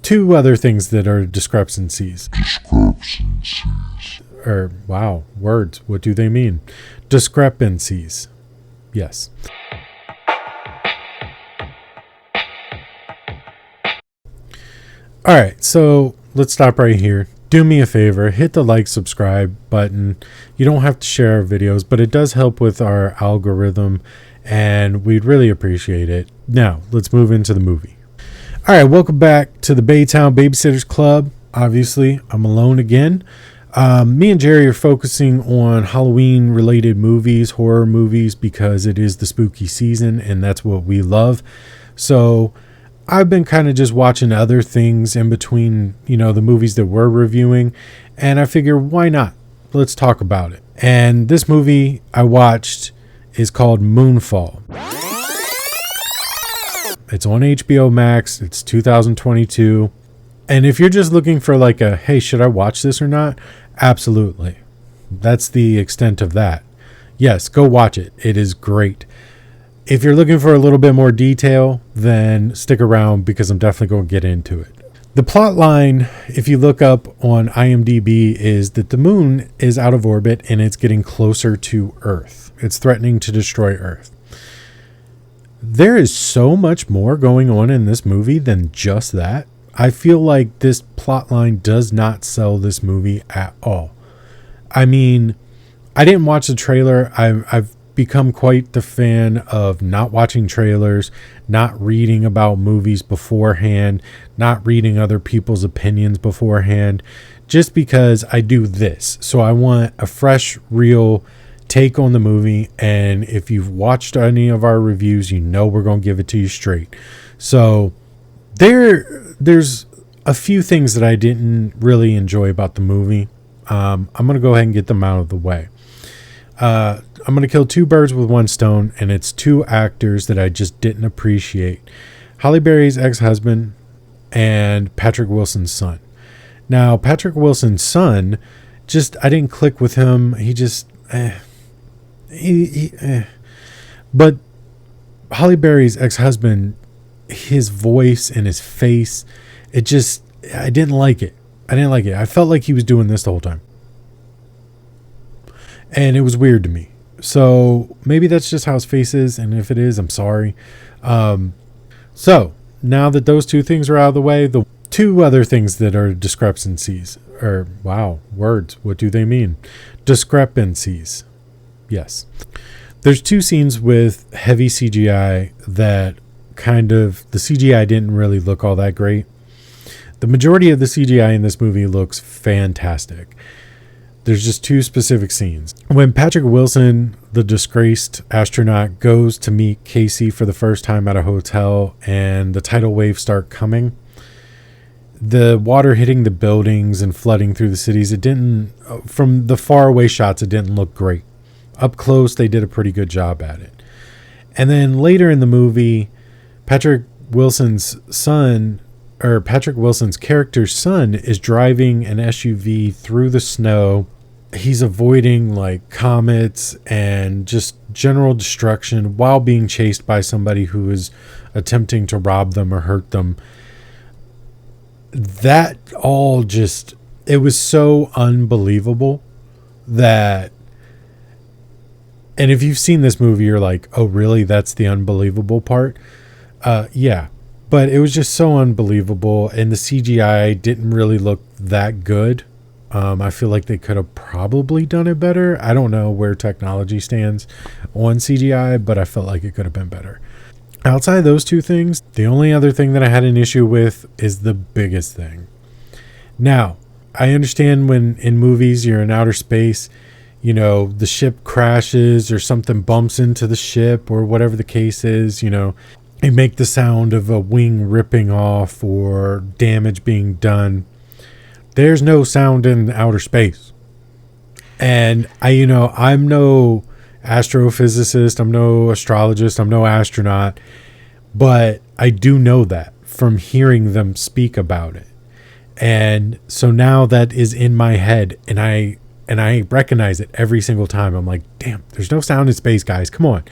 two other things that are discrepancies. Wow, words. What do they mean? Discrepancies. Yes. All right, so let's stop right here. Do me a favor, hit the like, subscribe button. You don't have to share our videos, but it does help with our algorithm, and we'd really appreciate it. Now, let's move into the movie. All right, welcome back to the Baytown Babysitters Club. Obviously, I'm alone again. Me and Jerry are focusing on Halloween-related movies, horror movies, because it is the spooky season, and that's what we love. So I've been kind of just watching other things in between, the movies that we're reviewing, and I figure, why not? Let's talk about it. And this movie I watched is called Moonfall. It's on HBO Max. It's 2022. And if you're just looking for like a, hey, should I watch this or not? Absolutely. That's the extent of that. Yes, go watch it. It is great. If you're looking for a little bit more detail, then stick around because I'm definitely going to get into it. The plot line, if you look up on IMDb, is that the moon is out of orbit and it's getting closer to Earth. It's threatening to destroy Earth. There is so much more going on in this movie than just that. I feel like this plot line does not sell this movie at all. I mean, I didn't watch the trailer. I've become quite the fan of not watching trailers, not reading about movies beforehand, not reading other people's opinions beforehand, just because I do this. So I want a fresh, real take on the movie, and if you've watched any of our reviews, we're going to give it to you straight. So there's a few things that I didn't really enjoy about the movie. I'm going to go ahead and get them out of the way. I'm going to kill two birds with one stone, and it's two actors that I just didn't appreciate. Halle Berry's ex-husband and Patrick Wilson's son. Now, Patrick Wilson's son, I didn't click with him. He just, But Halle Berry's ex-husband, his voice and his face, I didn't like it. I felt like he was doing this the whole time. And it was weird to me. So maybe that's just how his face is. And if it is, I'm sorry. So now that those two things are out of the way, the two other things that are discrepancies wow, words. What do they mean? Discrepancies. Yes. There's two scenes with heavy CGI that the CGI didn't really look all that great. The majority of the CGI in this movie looks fantastic. There's just two specific scenes. When Patrick Wilson, the disgraced astronaut, goes to meet Casey for the first time at a hotel and the tidal waves start coming, the water hitting the buildings and flooding through the cities, from the far away shots, it didn't look great. Up close, they did a pretty good job at it. And then later in the movie, Patrick Wilson's character's son is driving an SUV through the snow. He's avoiding like comets and just general destruction while being chased by somebody who is attempting to rob them or hurt them. That all it was so unbelievable that, and if you've seen this movie, you're like, oh really? That's the unbelievable part? Yeah. But it was just so unbelievable, and the CGI didn't really look that good. I feel like they could have probably done it better. I don't know where technology stands on CGI, but I felt like it could have been better. Outside of those two things, the only other thing that I had an issue with is the biggest thing. Now, I understand when in movies you're in outer space, the ship crashes or something bumps into the ship or whatever the case is, it make the sound of a wing ripping off or damage being done. There's no sound in outer space. And I'm no astrophysicist, I'm no astrologist, I'm no astronaut, but I do know that from hearing them speak about it. And so now that is in my head, and I recognize it every single time. I'm like, damn, there's no sound in space, guys. Come on.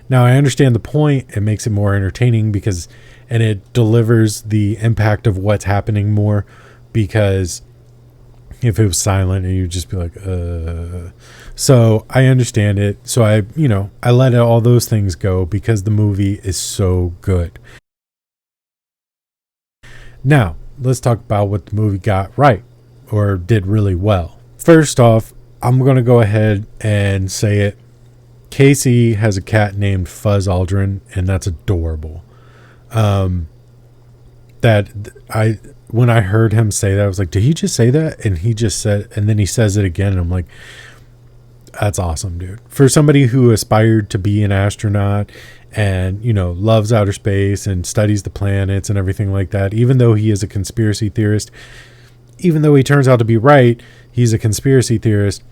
Now I understand the point. It makes it more entertaining because, and it delivers the impact of what's happening more, because if it was silent and you'd just be like, So I understand it. So I let all those things go because the movie is so good. Now, let's talk about what the movie got right or did really well. First off, I'm going to go ahead and say it. Casey has a cat named Fuzz Aldrin, and that's adorable. That I when I heard him say that, I was like, did he just say that? And he just said, and then he says it again, and I'm like, that's awesome, dude. For somebody who aspired to be an astronaut and, loves outer space and studies the planets and everything like that, even though he is a conspiracy theorist, even though he turns out to be right, he's a conspiracy theorist.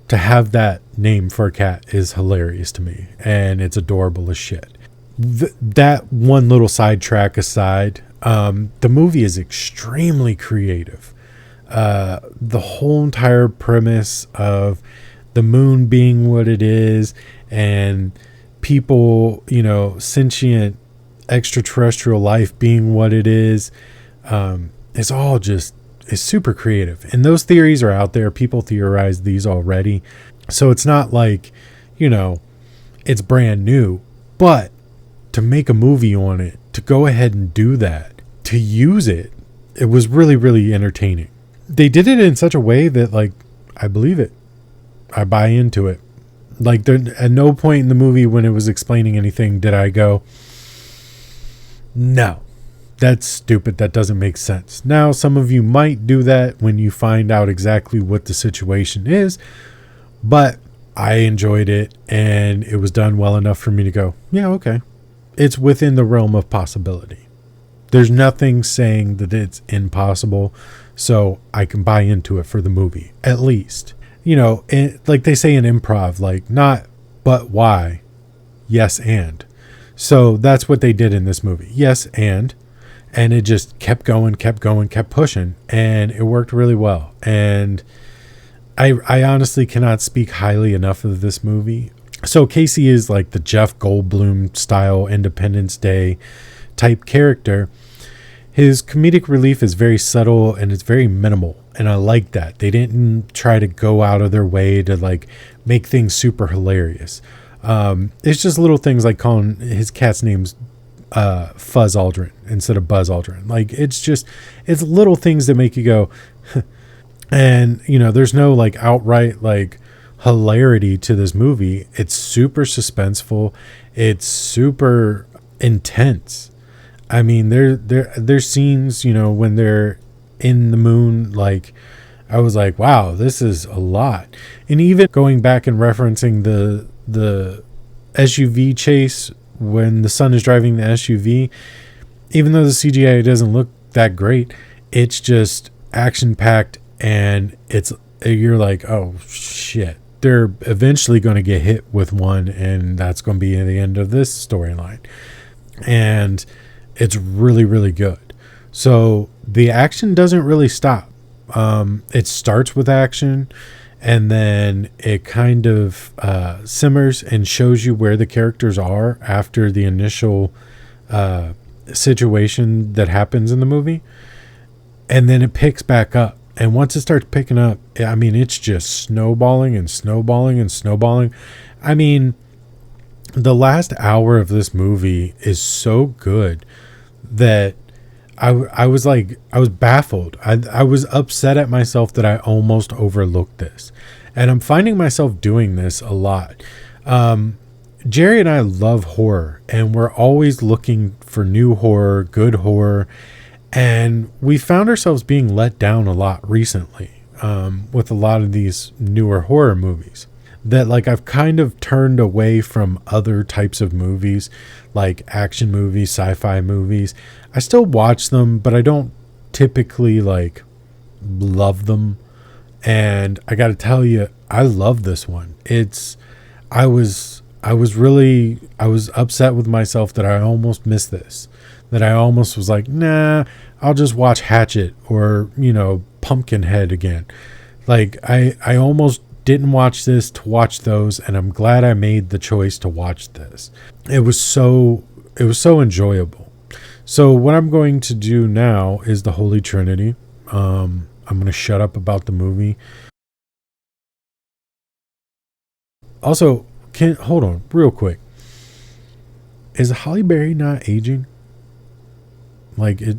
To have that name for a cat is hilarious to me, and it's adorable as shit. That one little sidetrack aside, the movie is extremely creative. The whole entire premise of the moon being what it is, and people, sentient extraterrestrial life being what it is all just is super creative. And those theories are out there. People theorize these already. So it's not like, it's brand new. But to make a movie on it, to go ahead and do that, to use it, it was really, really entertaining. They did it in such a way that, like, I believe it. I buy into it. Like, at no point in the movie when it was explaining anything did I go, no, that's stupid. That doesn't make sense. Now, some of you might do that when you find out exactly what the situation is, but I enjoyed it, and it was done well enough for me to go, yeah, okay. It's within the realm of possibility. There's nothing saying that it's impossible, so I can buy into it for the movie, at least. Like they say in improv, like, not but why, yes and. So that's what they did in this movie. Yes and it just kept going, kept pushing, and it worked really well. And I honestly cannot speak highly enough of this movie. So Casey is like the Jeff Goldblum style Independence Day type character. His comedic relief is very subtle and it's very minimal. And I like that. They didn't try to go out of their way to like make things super hilarious. It's just little things like calling his cat's name's Fuzz Aldrin instead of Buzz Aldrin. Like, it's little things that make you go, and there's no like outright like hilarity to this movie. It's super suspenseful. It's super intense. I mean, there's scenes, when they're in the moon, like, I was like, wow, this is a lot. And even going back and referencing the SUV chase when the son is driving the SUV, even though the CGI doesn't look that great, it's just action packed, and you're like, oh shit, they're eventually going to get hit with one, and that's going to be the end of this storyline. And it's really, really good. So the action doesn't really stop. It starts with action, and then it kind of simmers and shows you where the characters are after the initial situation that happens in the movie. And then it picks back up. And once it starts picking up, I mean, it's just snowballing and snowballing and snowballing. I mean, the last hour of this movie is so good that I was baffled. I was upset at myself that I almost overlooked this. And I'm finding myself doing this a lot. Jerry and I love horror, and we're always looking for new horror, good horror. And we found ourselves being let down a lot recently with a lot of these newer horror movies. That, like, I've kind of turned away from other types of movies, like action movies, sci-fi movies. I still watch them, but I don't typically like love them. And I got to tell you, I love this one. I was upset with myself that I almost missed this. That I almost was like, nah, I'll just watch Hatchet or, Pumpkinhead again. Like, I almost didn't watch this to watch those, and I'm glad I made the choice to watch this. It was so enjoyable. So what I'm going to do now is the Holy Trinity. I'm going to shut up about the movie. Also, hold on real quick. Is Halle Berry not aging? Like it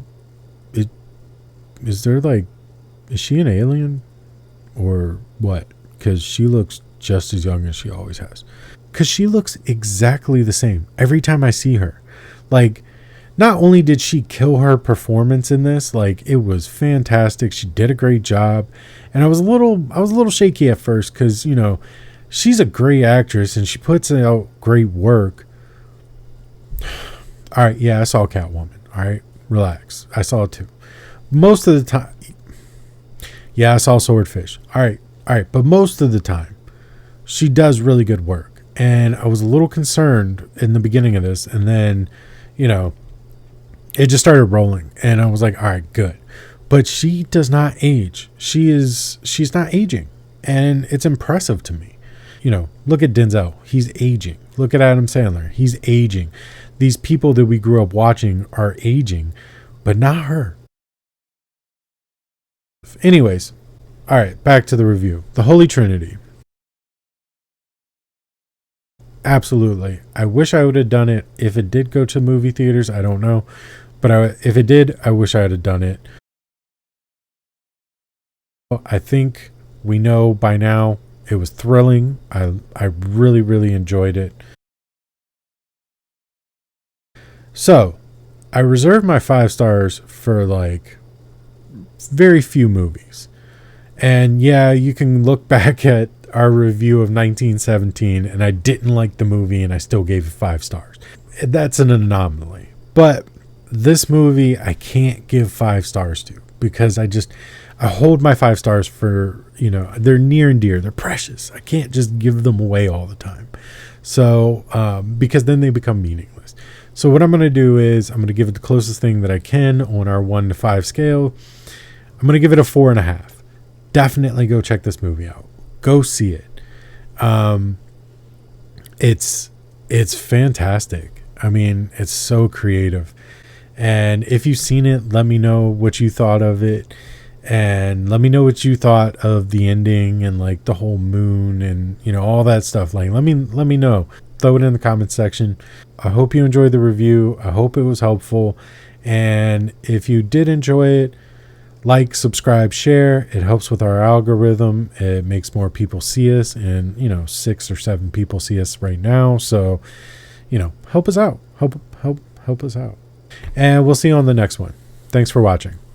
is there like, is she an alien or what? Because she looks just as young as she always has. Because she looks exactly the same every time I see her. Like, not only did she kill her performance in this, like it was fantastic. She did a great job, and I was a little shaky at first because she's a great actress and she puts out great work. All right, yeah, I saw Catwoman. All right, relax. I saw it too. Most of the time, yeah, I saw Swordfish. All right, but most of the time, she does really good work. And I was a little concerned in the beginning of this, and then, it just started rolling, and I was like, all right, good. But she does not age. She's not aging, and it's impressive to me. Look at Denzel. He's aging. Look at Adam Sandler. He's aging. These people that we grew up watching are aging, but not her. Anyways, all right, back to the review. The Holy Trinity. Absolutely. I wish I would have done it if it did go to movie theaters. I don't know. But if it did, I wish I had done it. I think we know by now it was thrilling. I really, really enjoyed it. So, I reserved my 5 stars for like very few movies. And yeah, you can look back at our review of 1917 and I didn't like the movie and I still gave it 5 stars. That's an anomaly. But this movie I can't give 5 stars to because I hold my 5 stars for, they're near and dear. They're precious. I can't just give them away all the time. So, because then they become meaningless. So what I'm going to do is I'm going to give it the closest thing that I can on our 1 to 5 scale. I'm going to give it a 4.5. Definitely go check this movie out. Go see it. It's fantastic. I mean, it's so creative. And if you've seen it, let me know what you thought of it. And let me know what you thought of the ending and like the whole moon and all that stuff. Like let me know. Throw it in the comments section. I hope you enjoyed the review. I hope it was helpful. And if you did enjoy it, like, subscribe, share. It helps with our algorithm. It makes more people see us, and 6 or 7 people see us right now. So, help us out. Help us out. And we'll see you on the next one. Thanks for watching.